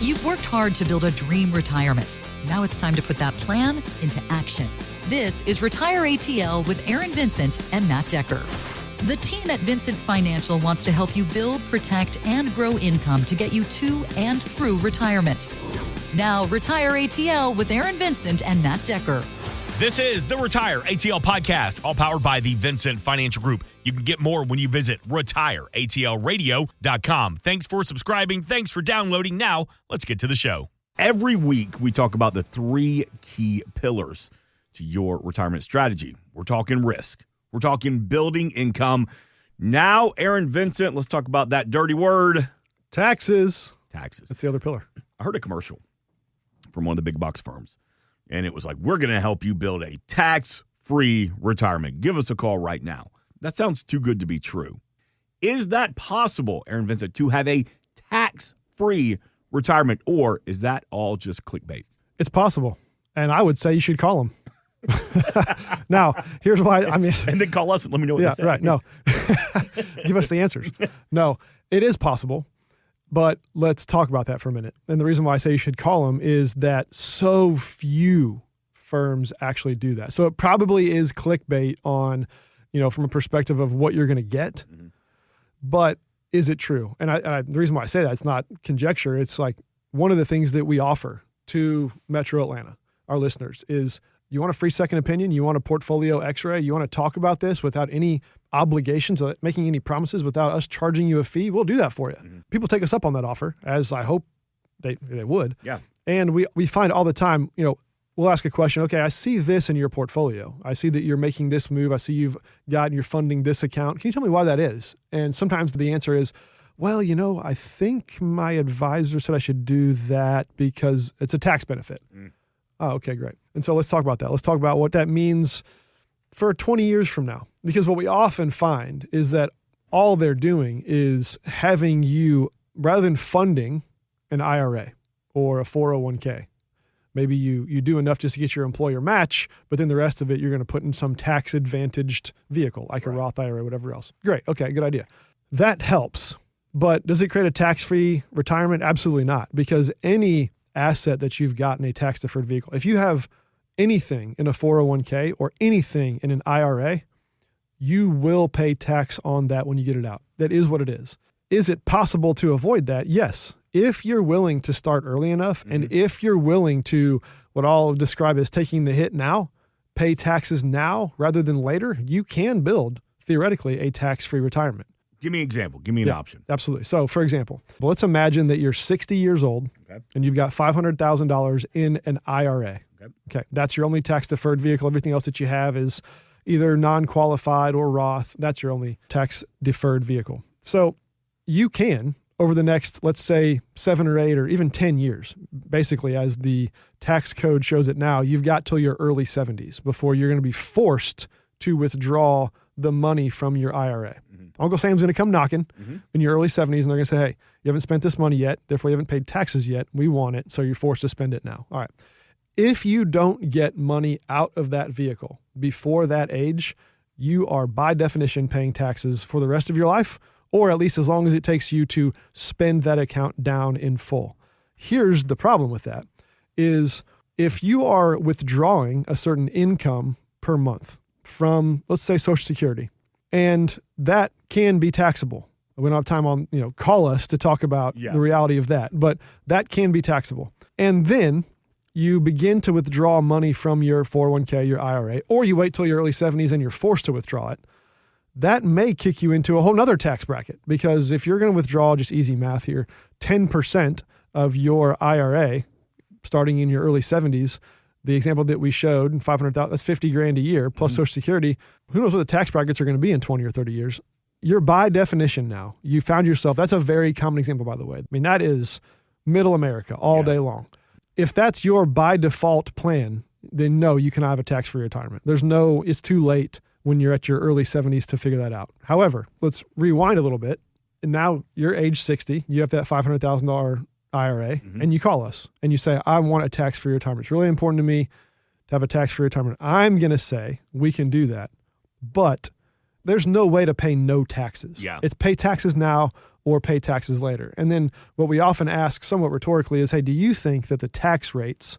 You've worked hard to build a dream retirement. Now it's time to put that plan into action. This is Retire ATL with Aaron Vincent and Matt Decker. The team at Vincent Financial wants to help you build, protect, and grow income to get you to and through retirement. Now, Retire ATL with Aaron Vincent and Matt Decker. This is the Retire ATL podcast, all powered by the Vincent Financial Group. You can get more when you visit retireatlradio.com. Thanks for subscribing. Thanks for downloading. Now, let's get to the show. Every week, we talk about the 3 key pillars to your retirement strategy. We're talking risk. We're talking building income. Now, Aaron Vincent, let's talk about that dirty word. Taxes. Taxes. That's the other pillar. I heard a commercial from one of the big box firms. And it was like, we're going to help you build a tax-free retirement. Give us a call right now. That sounds too good to be true. Is that possible, Aaron Vincent, to have a tax-free retirement, or is that all just clickbait? It's possible. And I would say you should call them. Now, here's why. I mean, and then call us and let me know what they say. Right. No. Give us the answers. No, it is possible. But let's talk about that for a minute. And the reason why I say you should call them is that so few firms actually do that. So it probably is clickbait on, from a perspective of what you're going to get. Mm-hmm. But is it true? And the reason why I say that, it's not conjecture. It's like one of the things that we offer to Metro Atlanta, our listeners, is you want a free second opinion, you want a portfolio x-ray, you want to talk about this without any obligations, making any promises, without us charging you a fee, we'll do that for you. Mm-hmm. People take us up on that offer, as I hope they would. Yeah. And we find all the time, we'll ask a question, okay, I see this in your portfolio. I see that you're making this move. I see you're funding this account. Can you tell me why that is? And sometimes the answer is, well, I think my advisor said I should do that because it's a tax benefit. Mm. Oh, okay, great. And so let's talk about that. Let's talk about what that means for 20 years from now. Because what we often find is that all they're doing is having you, rather than funding an IRA or a 401k, maybe you do enough just to get your employer match, but then the rest of it you're going to put in some tax-advantaged vehicle, like a Roth IRA or whatever else. Great. Okay, good idea. That helps. But does it create a tax-free retirement? Absolutely not. Because any asset that you've got in a tax-deferred vehicle, if you have anything in a 401k or anything in an IRA, you will pay tax on that when you get it out. That is what it is. Is it possible to avoid that? Yes. If you're willing to start early enough, mm-hmm. and if you're willing to, what I'll describe as taking the hit now, pay taxes now rather than later, you can build, theoretically, a tax-free retirement. Give me an example. Give me an option. Absolutely. So, for example, let's imagine that you're 60 years old, okay, and you've got $500,000 in an IRA. Okay. That's your only tax-deferred vehicle. Everything else that you have is either non-qualified or Roth. That's your only tax-deferred vehicle. So you can, over the next, let's say, 7 or 8 or even 10 years, basically, as the tax code shows it now, you've got till your early 70s before you're going to be forced to withdraw the money from your IRA. Mm-hmm. Uncle Sam's going to come knocking in your early 70s, and they're going to say, hey, you haven't spent this money yet, therefore you haven't paid taxes yet. We want it, so you're forced to spend it now. All right. If you don't get money out of that vehicle before that age, you are by definition paying taxes for the rest of your life, or at least as long as it takes you to spend that account down in full. Here's the problem with that, is if you are withdrawing a certain income per month from, let's say, Social Security, and that can be taxable. We don't have time on, call us to talk about the reality of that, but that can be taxable. And then you begin to withdraw money from your 401k, your IRA, or you wait till your early 70s and you're forced to withdraw it. That may kick you into a whole nother tax bracket, because if you're going to withdraw, just easy math here, 10% of your IRA starting in your early 70s, the example that we showed, $500,000, that's $50,000 a year plus Social Security. Who knows what the tax brackets are going to be in 20 or 30 years? You're by definition now. You found yourself. That's a very common example, by the way. I mean, that is middle America all day long. If that's your by default plan, then no, you cannot have a tax-free retirement. It's too late when you're at your early 70s to figure that out. However, let's rewind a little bit. And now you're age 60. You have that $500,000 IRA, and you call us and you say, I want a tax-free retirement. It's really important to me to have a tax-free retirement. I'm going to say we can do that, but there's no way to pay no taxes. Yeah. It's pay taxes now or pay taxes later. And then what we often ask somewhat rhetorically is, hey, do you think that the tax rates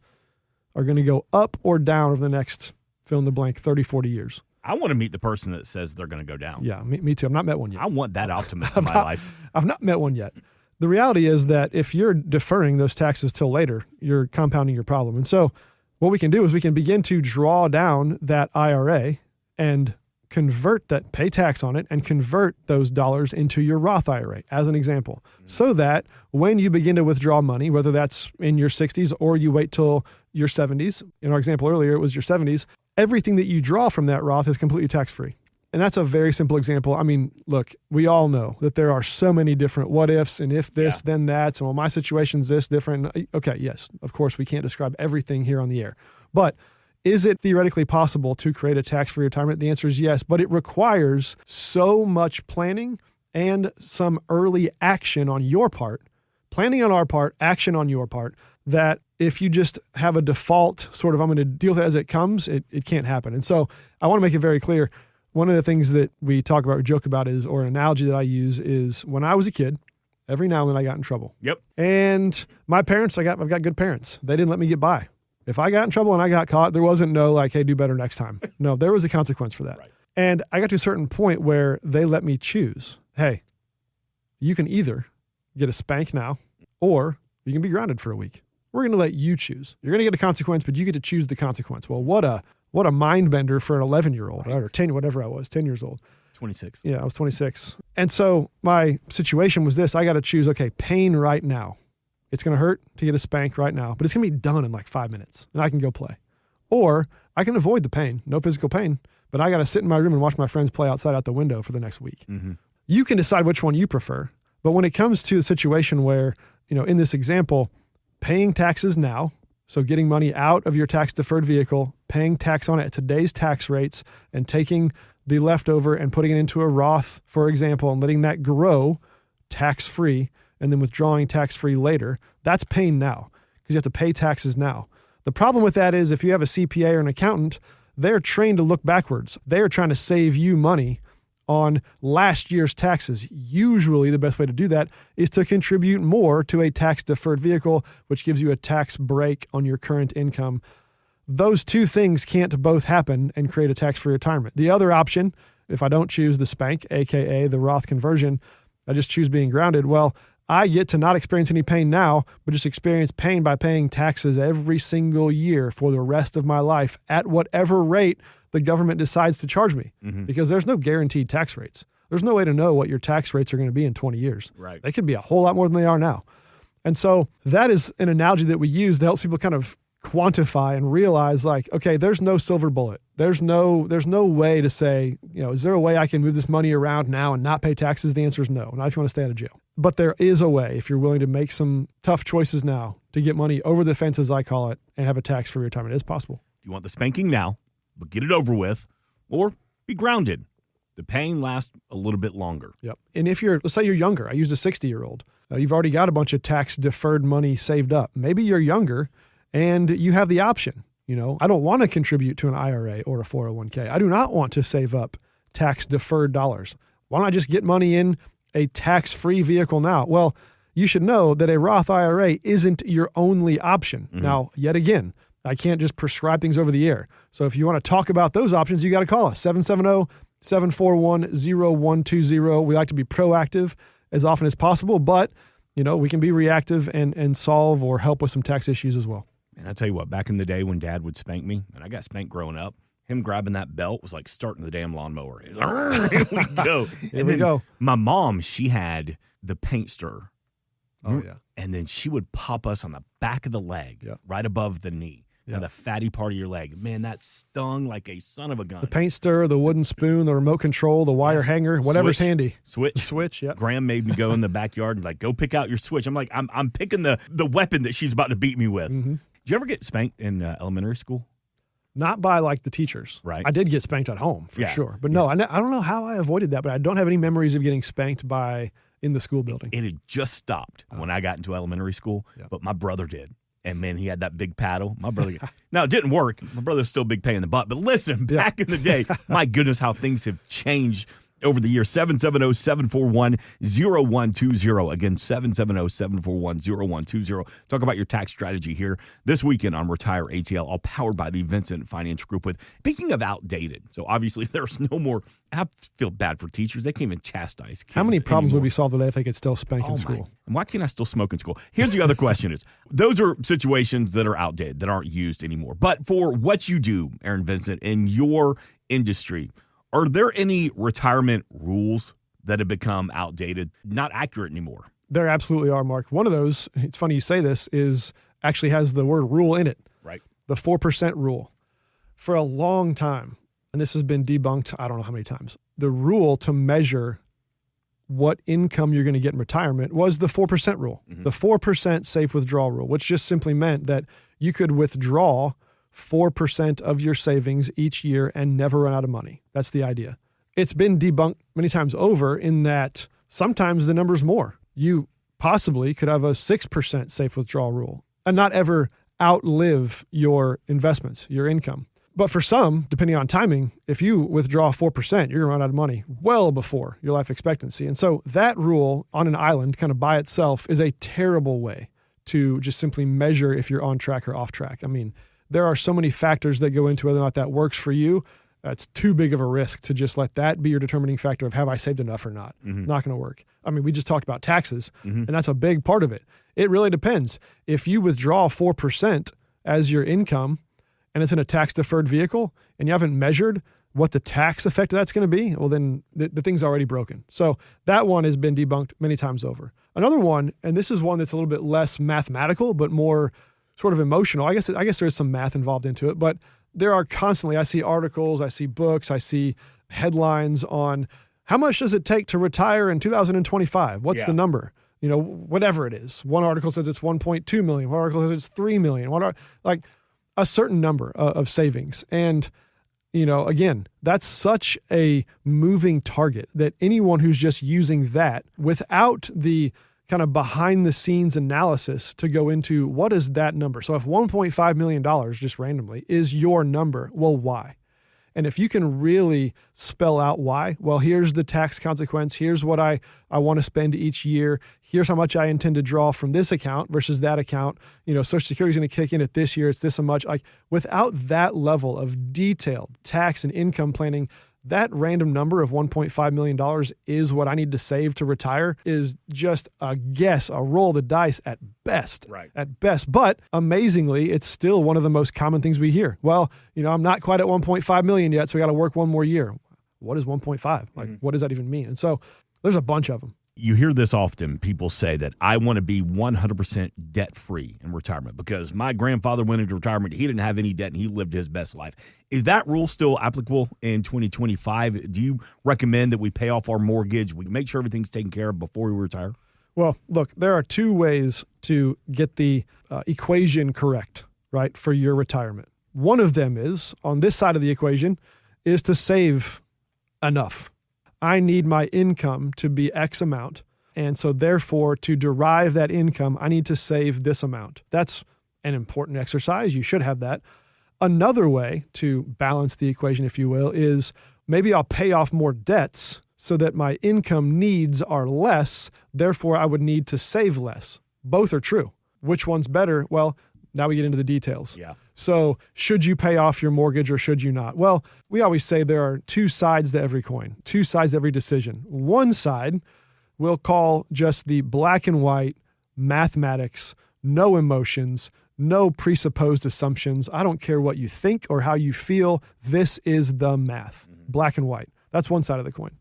are going to go up or down over the next fill in the blank 30, 40 years? I want to meet the person that says they're going to go down. Yeah, me too. I've not met one yet. I want that optimism in my life. I've not met one yet. The reality is that if you're deferring those taxes till later, you're compounding your problem. And so what we can do is we can begin to draw down that IRA and convert that, pay tax on it, and convert those dollars into your Roth IRA, as an example, so that when you begin to withdraw money, whether that's in your 60s or you wait till your 70s, in our example earlier, it was your 70s, everything that you draw from that Roth is completely tax-free. And that's a very simple example. I mean, look, we all know that there are so many different what ifs and if this, then that. So, well, my situation's this different. Okay, yes, of course, we can't describe everything here on the air. But is it theoretically possible to create a tax-free retirement? The answer is yes, but it requires so much planning and some early action on your part, planning on our part, action on your part, that if you just have a default sort of, I'm going to deal with it as it comes, it can't happen. And so I want to make it very clear. One of the things that we talk about, we joke about is, or an analogy that I use is when I was a kid, every now and then I got in trouble. Yep. And my parents, I've got good parents. They didn't let me get by. If I got in trouble and I got caught, there wasn't no like, hey, do better next time. No, there was a consequence for that. Right. And I got to a certain point where they let me choose. Hey, you can either get a spank now or you can be grounded for a week. We're going to let you choose. You're going to get a consequence, but you get to choose the consequence. Well, what a mind bender for an 11-year-old, right? Or 10, whatever I was, 10 years old. 26. Yeah, I was 26. And so my situation was this. I got to choose, okay, pain right now. It's going to hurt to get a spank right now, but it's going to be done in like 5 minutes and I can go play. Or I can avoid the pain, no physical pain, but I got to sit in my room and watch my friends play outside out the window for the next week. Mm-hmm. You can decide which one you prefer. But when it comes to a situation where, in this example, paying taxes now, so getting money out of your tax deferred vehicle, paying tax on it at today's tax rates, and taking the leftover and putting it into a Roth, for example, and letting that grow tax-free, and then withdrawing tax-free later, that's pain now because you have to pay taxes now. The problem with that is if you have a CPA or an accountant, they're trained to look backwards. They're trying to save you money on last year's taxes. Usually the best way to do that is to contribute more to a tax-deferred vehicle, which gives you a tax break on your current income. Those two things can't both happen and create a tax-free retirement. The other option, if I don't choose the spank, aka the Roth conversion, I just choose being grounded, well, I get to not experience any pain now, but just experience pain by paying taxes every single year for the rest of my life at whatever rate the government decides to charge me, because there's no guaranteed tax rates. There's no way to know what your tax rates are going to be in 20 years. Right. They could be a whole lot more than they are now. And so that is an analogy that we use that helps people kind of quantify and realize like, okay, there's no silver bullet. There's no way to say, is there a way I can move this money around now and not pay taxes? The answer is no. Not if you want to stay out of jail. But there is a way if you're willing to make some tough choices now to get money over the fence, as I call it, and have a tax-free retirement. It's possible. You want the spanking now, but get it over with, or be grounded. The pain lasts a little bit longer. Yep. And if let's say you're younger, I used a 60-year-old. You've already got a bunch of tax-deferred money saved up. Maybe you're younger and you have the option. I don't want to contribute to an IRA or a 401k. I do not want to save up tax-deferred dollars. Why don't I just get money in a tax-free vehicle now? Well, you should know that a Roth IRA isn't your only option. Mm-hmm. Now, yet again, I can't just prescribe things over the air. So if you want to talk about those options, you got to call us, 770-741-0120. We like to be proactive as often as possible, but we can be reactive and solve or help with some tax issues as well. And I tell you what, back in the day when Dad would spank me, and I got spanked growing up, him grabbing that belt was like starting the damn lawnmower. Here we go. Here we go. My mom, she had the paint stirrer. Oh, yeah. And then she would pop us on the back of the leg, right above the knee. Yeah. The fatty part of your leg. Man, that stung like a son of a gun. The paint stirrer, the wooden spoon, the remote control, the wire hanger, whatever's handy. Switch, yeah. Graham made me go in the backyard and go pick out your switch. I'm like, I'm picking the weapon that she's about to beat me with. Mm-hmm. Did you ever get spanked in elementary school? Not by the teachers. Right. I did get spanked at home for sure. But no, I don't know how I avoided that, but I don't have any memories of getting spanked in the school building. It had just stopped when I got into elementary school, but my brother did. And, man, he had that big paddle. My brother – now, it didn't work. My brother's still a big pain in the butt. But listen, back in the day, my goodness, how things have changed over the year. 770-741-0120. Again, 770-741-0120. Talk about your tax strategy here this weekend on Retire ATL, all powered by the Vincent Financial Group. With speaking of outdated, so obviously there's no more. I feel bad for teachers. They can't even chastise kids. How many problems anymore. would be solved today if they could still spank in school? And why can't I still smoke in school? Here's the other question is, those are situations that are outdated, that aren't used anymore. But for what you do, Aaron Vincent, in your industry, are there any retirement rules that have become outdated, not accurate anymore? There absolutely are, Mark. One of those, it's funny you say this, is actually has the word rule in it. Right. The 4% rule. For a long time, and this has been debunked, I don't know how many times, the rule to measure what income you're going to get in retirement was the 4% rule, the 4% safe withdrawal rule, which just simply meant that you could withdraw 4% of your savings each year and never run out of money. That's the idea. It's been debunked many times over in that sometimes the number's more. You possibly could have a 6% safe withdrawal rule and not ever outlive your investments, your income. But for some, depending on timing, if you withdraw 4%, you're going to run out of money well before your life expectancy. And so that rule on an island kind of by itself is a terrible way to just simply measure if you're on track or off track. I mean, there are so many factors that go into whether or not that works for you. It's too big of a risk to just let that be your determining factor of have I saved enough or not. Not going to work. I mean, we just talked about taxes, and that's a big part of it. It really depends. If you withdraw 4% as your income and it's in a tax-deferred vehicle and you haven't measured what the tax effect of that's going to be, well, then the thing's already broken. So that one has been debunked many times over. Another one, and this is one that's a little bit less mathematical, but more sort of emotional. I guess there's some math involved into it, but there are constantly, I see articles, I see books, I see headlines on how much does it take to retire in 2025? What's the number? You know, whatever it is. One article says it's 1.2 million. One article says it's 3 million. Like a certain number of savings. And, you know, again, that's such a moving target that anyone who's just using that without the kind of behind the scenes analysis to go into what is that number. So if $1.5 million just randomly is your number, well, why? And if you can really spell out why, well, here's the tax consequence. Here's what I want to spend each year. Here's how much I intend to draw from this account versus that account. You know, Social Security is going to kick in at this year. It's this much. Like without that level of detailed tax and income planning, that random number of $1.5 million is what I need to save to retire is just a guess, a roll of the dice at best. Right. At best. But amazingly, it's still one of the most common things we hear. Well, you know, I'm not quite at 1.5 million yet, so we got to work one more year. What is 1.5? Like, what does that even mean? And so there's a bunch of them. You hear this often. People say that I want to be 100% debt-free in retirement because my grandfather went into retirement. He didn't have any debt and he lived his best life. Is that rule still applicable in 2025? Do you recommend that we pay off our mortgage? We make sure everything's taken care of before we retire? Well, look, there are two ways to get the equation correct, right, for your retirement. One of them is, on this side of the equation, is to save enough. I need my income to be X amount. And so therefore, to derive that income, I need to save this amount. That's an important exercise. You should have that. Another way to balance the equation, if you will, is maybe I'll pay off more debts so that my income needs are less. Therefore, I would need to save less. Both are true. Which one's better? Well, now we get into the details. Yeah. So should you pay off your mortgage or should you not? Well, we always say there are two sides to every coin, two sides to every decision. One side we'll call just the black and white mathematics, no emotions, no presupposed assumptions. I don't care what you think or how you feel. This is the math, black and white. That's one side of the coin.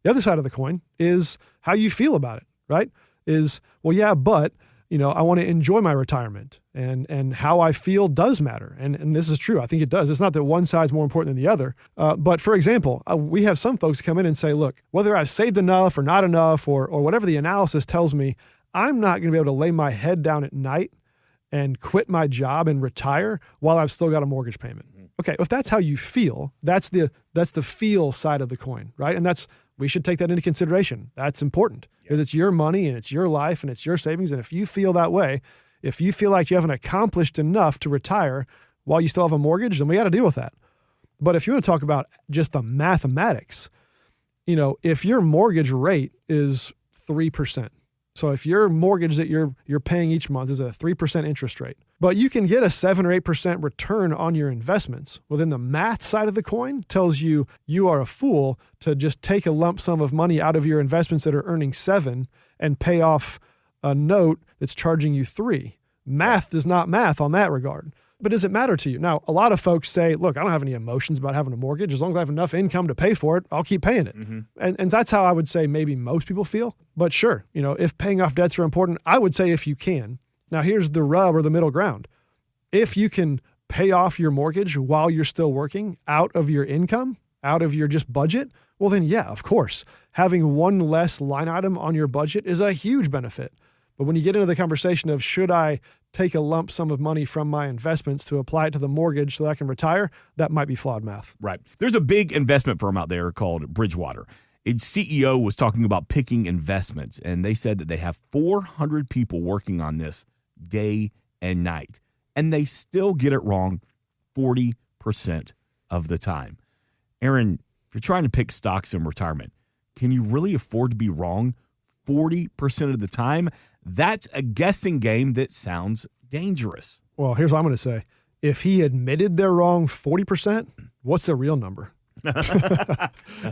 The other side of the coin is how you feel about it, right? Is, well, yeah, but you know, I want to enjoy my retirement and how I feel does matter. And this is true. I think it does. It's not that one side's more important than the other. But for example, we have some folks come in and say, look, whether I've saved enough or not enough or whatever the analysis tells me, I'm not going to be able to lay my head down at night and quit my job and retire while I've still got a mortgage payment. Okay, if that's how you feel, that's the feel side of the coin, right? And we should take that into consideration. That's important because it's your money and it's your life and it's your savings. And if you feel that way, if you feel like you haven't accomplished enough to retire while you still have a mortgage, then we got to deal with that. But if you want to talk about just the mathematics, if your mortgage rate is 3%, so if your mortgage that you're paying each month is a 3% interest rate, but you can get a 7 or 8% return on your investments, well, then the math side of the coin tells you you are a fool to just take a lump sum of money out of your investments that are earning 7 and pay off a note that's charging you 3. Math does not math on that regard. But does it matter to you? Now, a lot of folks say, look, I don't have any emotions about having a mortgage. As long as I have enough income to pay for it, I'll keep paying it. Mm-hmm. And that's how I would say maybe most people feel. But sure, if paying off debts are important, I would say if you can. Now, here's the rub or the middle ground. If you can pay off your mortgage while you're still working out of your income, out of your just budget, well, then, yeah, of course, having one less line item on your budget is a huge benefit. But when you get into the conversation of should I take a lump sum of money from my investments to apply it to the mortgage so that I can retire, that might be flawed math. Right. There's a big investment firm out there called Bridgewater. Its CEO was talking about picking investments, and they said that they have 400 people working on this day and night, and they still get it wrong 40% of the time. Aaron, if you're trying to pick stocks in retirement, can you really afford to be wrong 40% of the time? That's a guessing game that sounds dangerous. Well, here's what I'm going to say. If he admitted they're wrong 40%, what's the real number?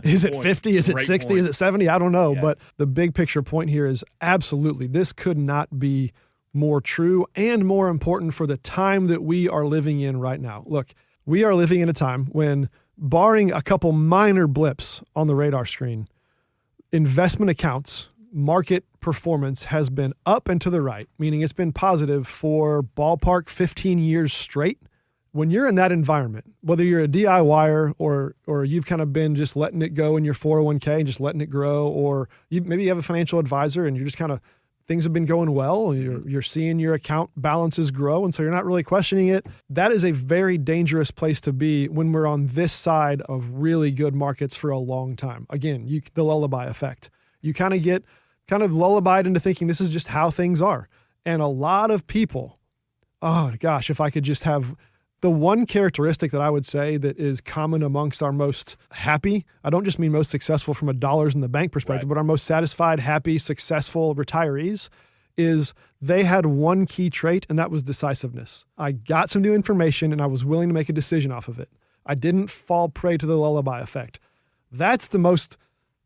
Is it 50? Is it 60? Is it 70? I don't know. Yeah. But the big picture point here is absolutely this could not be more true and more important for the time that we are living in right now. Look, we are living in a time when, barring a couple minor blips on the radar screen, investment accounts, market performance has been up and to the right, meaning it's been positive for ballpark 15 years straight. When you're in that environment, whether you're a DIYer or you've kind of been just letting it go in your 401k and just letting it grow, or maybe you have a financial advisor and you're just kind of, things have been going well, you're seeing your account balances grow, and so you're not really questioning it. That is a very dangerous place to be when we're on this side of really good markets for a long time. Again, the lullaby effect. You kind of get lullabied into thinking this is just how things are. And a lot of people, oh gosh, if I could just have the one characteristic that I would say that is common amongst our most happy, I don't just mean most successful from a dollars in the bank perspective, right, but our most satisfied, happy, successful retirees, is they had one key trait, and that was decisiveness. I got some new information and I was willing to make a decision off of it. I didn't fall prey to the lullaby effect. That's the most,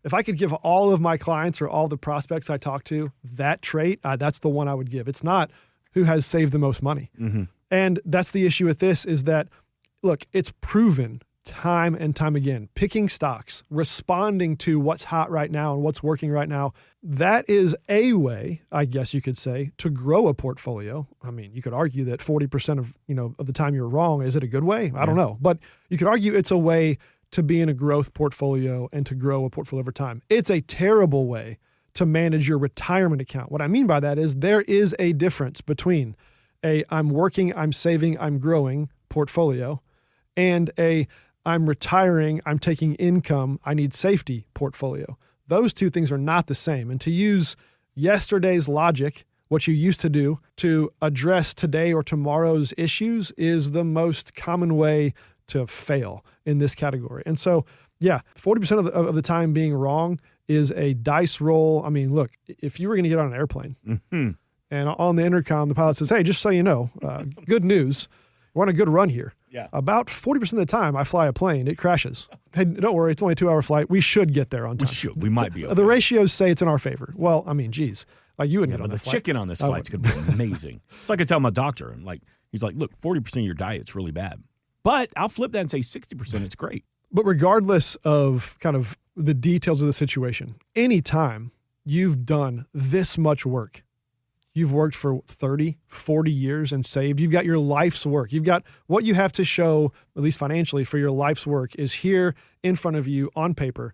if I could give all of my clients or all the prospects I talk to that trait, that's the one I would give. It's not who has saved the most money. Mm-hmm. And that's the issue with this is that, look, it's proven time and time again, picking stocks, responding to what's hot right now and what's working right now. That is a way, I guess you could say, to grow a portfolio. I mean, you could argue that 40% of the time you're wrong. Is it a good way? I don't know. But you could argue it's a way to be in a growth portfolio and to grow a portfolio over time. It's a terrible way to manage your retirement account. What I mean by that is there is a difference between I'm working, I'm saving, I'm growing portfolio and I'm retiring, I'm taking income, I need safety portfolio. Those two things are not the same. And to use yesterday's logic, what you used to do to address today or tomorrow's issues is the most common way to fail in this category. And so, yeah, 40% of the time being wrong is a dice roll. I mean, look, if you were going to get on an airplane and on the intercom, the pilot says, hey, just so you know, good news, we're on a good run here. Yeah. About 40% of the time I fly a plane, it crashes. Hey, don't worry, it's only a 2-hour flight. We should get there on time. We might be okay. The ratios say it's in our favor. Well, I mean, geez, like you wouldn't get on the flight. Chicken on this flight's going to be amazing. So I could tell my doctor, and he's like, look, 40% of your diet's really bad. But I'll flip that and say 60%, it's great. But regardless of kind of the details of the situation, anytime you've done this much work, you've worked for 30, 40 years and saved, you've got your life's work. You've got what you have to show, at least financially, for your life's work is here in front of you on paper.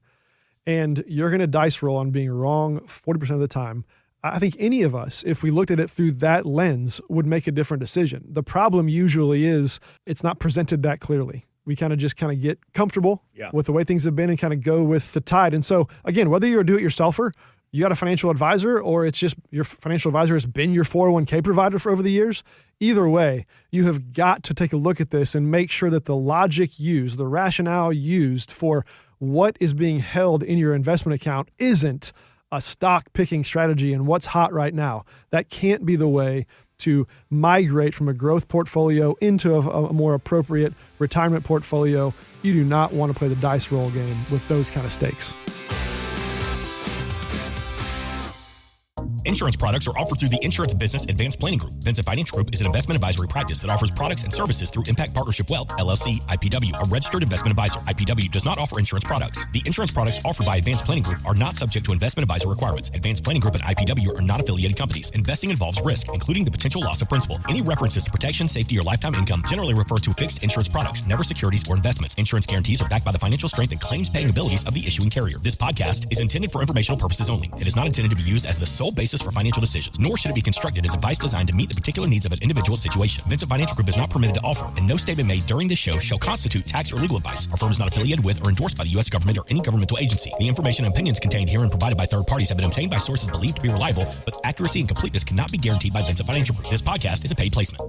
And you're going to dice roll on being wrong 40% of the time. I think any of us, if we looked at it through that lens, would make a different decision. The problem usually is it's not presented that clearly. We kind of get comfortable with the way things have been and kind of go with the tide. And so, again, whether you're a do-it-yourselfer, you got a financial advisor, or it's just your financial advisor has been your 401k provider for over the years, either way, you have got to take a look at this and make sure that the logic used, the rationale used for what is being held in your investment account isn't a stock picking strategy and what's hot right now. That can't be the way to migrate from a growth portfolio into a more appropriate retirement portfolio. You do not want to play the dice roll game with those kind of stakes. Insurance products are offered through the Insurance Business Advanced Planning Group. Vincent Financial Group is an investment advisory practice that offers products and services through Impact Partnership Wealth, LLC, IPW, a registered investment advisor. IPW does not offer insurance products. The insurance products offered by Advanced Planning Group are not subject to investment advisor requirements. Advanced Planning Group and IPW are not affiliated companies. Investing involves risk, including the potential loss of principal. Any references to protection, safety, or lifetime income generally refer to fixed insurance products, never securities or investments. Insurance guarantees are backed by the financial strength and claims-paying abilities of the issuing carrier. This podcast is intended for informational purposes only. It is not intended to be used as the sole basis for financial decisions, nor should it be constructed as advice designed to meet the particular needs of an individual situation. Vincent Financial Group is not permitted to offer, and no statement made during this show shall constitute tax or legal advice. Our firm is not affiliated with or endorsed by the U.S. government or any governmental agency. The information and opinions contained herein provided by third parties have been obtained by sources believed to be reliable, but accuracy and completeness cannot be guaranteed by Vincent Financial Group. This podcast is a paid placement.